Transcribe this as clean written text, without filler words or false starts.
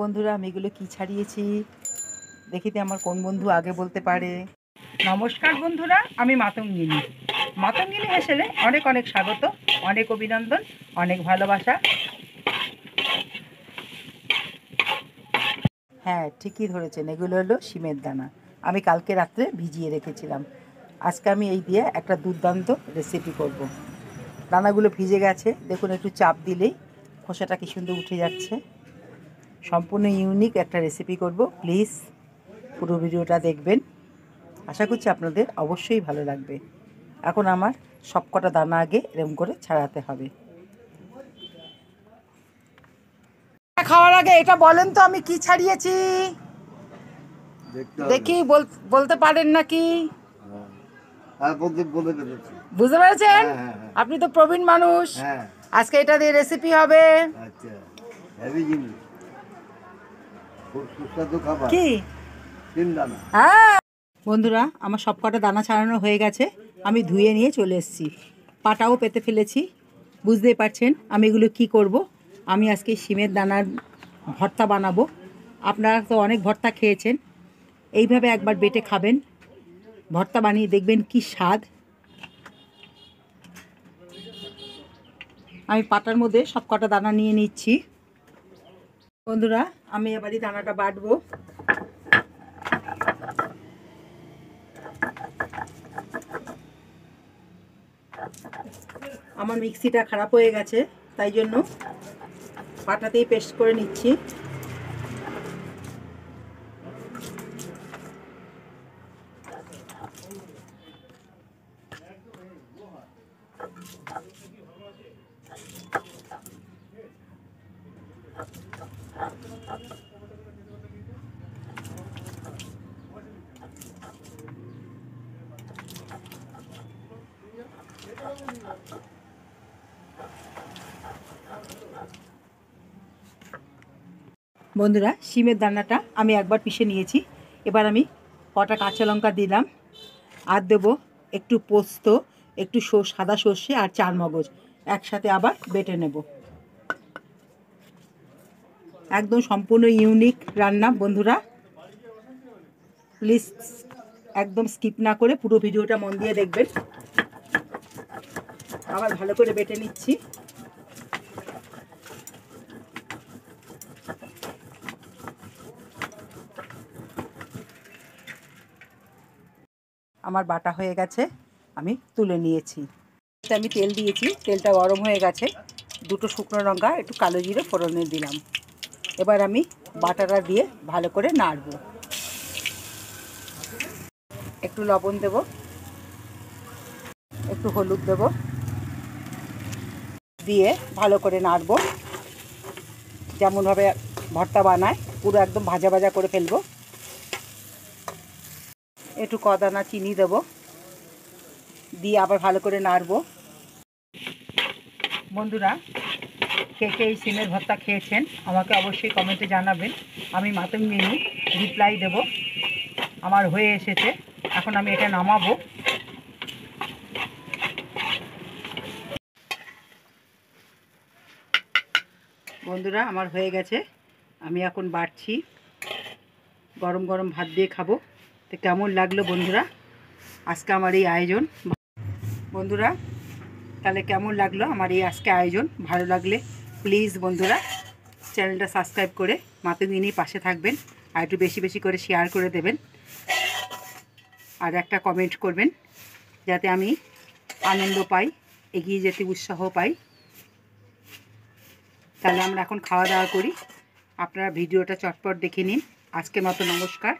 বন্ধুরা আমি এগুলো কি ছাড়িয়েছি দেখিতে আমার কোন বন্ধু আগে বলতে পারে। নমস্কার বন্ধুরা, আমি মাতঙ্গিনী। মাতঙ্গিনী হেসেলে অনেক অনেক স্বাগত, অনেক অভিনন্দন, অনেক ভালোবাসা। হ্যাঁ, ঠিকই ধরেছেন, এগুলো হলো শিমের দানা। আমি কালকে রাত্রে ভিজিয়ে রেখেছিলাম। আজকে আমি এই দিয়ে একটা দুর্দান্ত রেসিপি করব। দানাগুলো ভিজে গেছে, দেখুন একটু চাপ দিলেই খোসাটা কি সুন্দর উঠে যাচ্ছে। সম্পূর্ণ ইউনিক একটা রেসিপি করব, প্লিজ পুরো ভিডিওটা দেখবেন। আশা করছি আপনাদের অবশ্যই ভালো লাগবে। এখন আমার সবকটা দানা আগে এরম করে ছাড়াতে হবে। খাওয়ার আগে এটা বলেন তো আমি কি ছাড়িয়েছি, দেখি বলতে পারেন নাকি? বুঝতে পেরেছেন? আপনি তো প্রবীণ মানুষ। আজকে এটা দিয়ে রেসিপি হবে। কি? হ্যাঁ বন্ধুরা, আমার সব কটা দানা ছাড়ানো হয়ে গেছে। আমি ধুয়ে নিয়ে চলে এসেছি, পাটাও পেতে ফেলেছি। বুঝতেই পারছেন আমি এগুলো কি করব। আমি আজকে শিমের দানার ভর্তা বানাবো। আপনারা তো অনেক ভর্তা খেয়েছেন, এইভাবে একবার বেটে খাবেন, ভর্তা বানিয়ে দেখবেন কি স্বাদ। আমি পাটার মধ্যে সব কটা দানা নিয়ে নিচ্ছি। বন্ধুরা আমি এবারই দানাটা বাটবো। আমার মিক্সিটা খারাপ হয়ে গেছে, তাই জন্য পাটাতেই পেস্ট করে নিচ্ছি। বন্ধুরা শিমের দানাটা আমি একবার পিষে নিয়েছি। এবার আমি কটা কাঁচা লঙ্কা দিলাম, আর দেবো একটু পোস্ত, একটু সাদা সর্ষে আর চারমগজ একসাথে আবার বেটে নেব। একদম সম্পূর্ণ ইউনিক রান্না বন্ধুরা, প্লিজ একদম স্কিপ না করে পুরো ভিডিওটা মন দিয়ে দেখবেন। আবার ভালো করে বেটে নিচ্ছি। আমার বাটা হয়ে গেছে, আমি তুলে নিয়েছি। আমি তেল দিয়েছি, তেলটা গরম হয়ে গেছে। দুটো শুকনো লঙ্কা, একটু কালো জিরে ফোড়নে দিলাম। এবার আমি বাটাটা দিয়ে ভালো করে নাড়ব। একটু লবণ দেব, একটু হলুদ দেব, দিয়ে ভালো করে নাড়ব। যেমনভাবে ভর্তা বানায় পুরো একদম ভাজা ভাজা করে ফেলবো। একটু কদানা চিনি দেব, দিয়ে আবার ভালো করে নাড়ব। বন্ধুরা কে কে এই সিমের ভর্তা খেয়েছেন আমাকে অবশ্যই কমেন্টে জানাবেন। আমি মাতঙ্গিনী রিপ্লাই দেব। আমার হয়ে এসেছে, এখন আমি এটা নামাবো। বন্ধুরা আমার হয়ে গেছে, আমি এখন বাড়ছি। গরম গরম ভাত দিয়ে খাবো। তো কেমন লাগলো বন্ধুরা আজকে আমার এই আয়োজন? বন্ধুরা তাহলে কেমন লাগলো আমার এই আজকে আয়োজন? ভালো লাগলে প্লিজ বন্ধুরা চ্যানেলটা সাবস্ক্রাইব করে মাতঙ্গিনীর পাশে থাকবেন, আর একটু বেশি বেশি করে শেয়ার করে দেবেন, আর একটা কমেন্ট করবেন যাতে আমি আনন্দ পাই, এগিয়ে যেতে উৎসাহ পাই। তাহলে আমরা এখন খাওয়া দাওয়া করি। আপনারা ভিডিওটা চটপট দেখে নিন। আজকের মতো নমস্কার।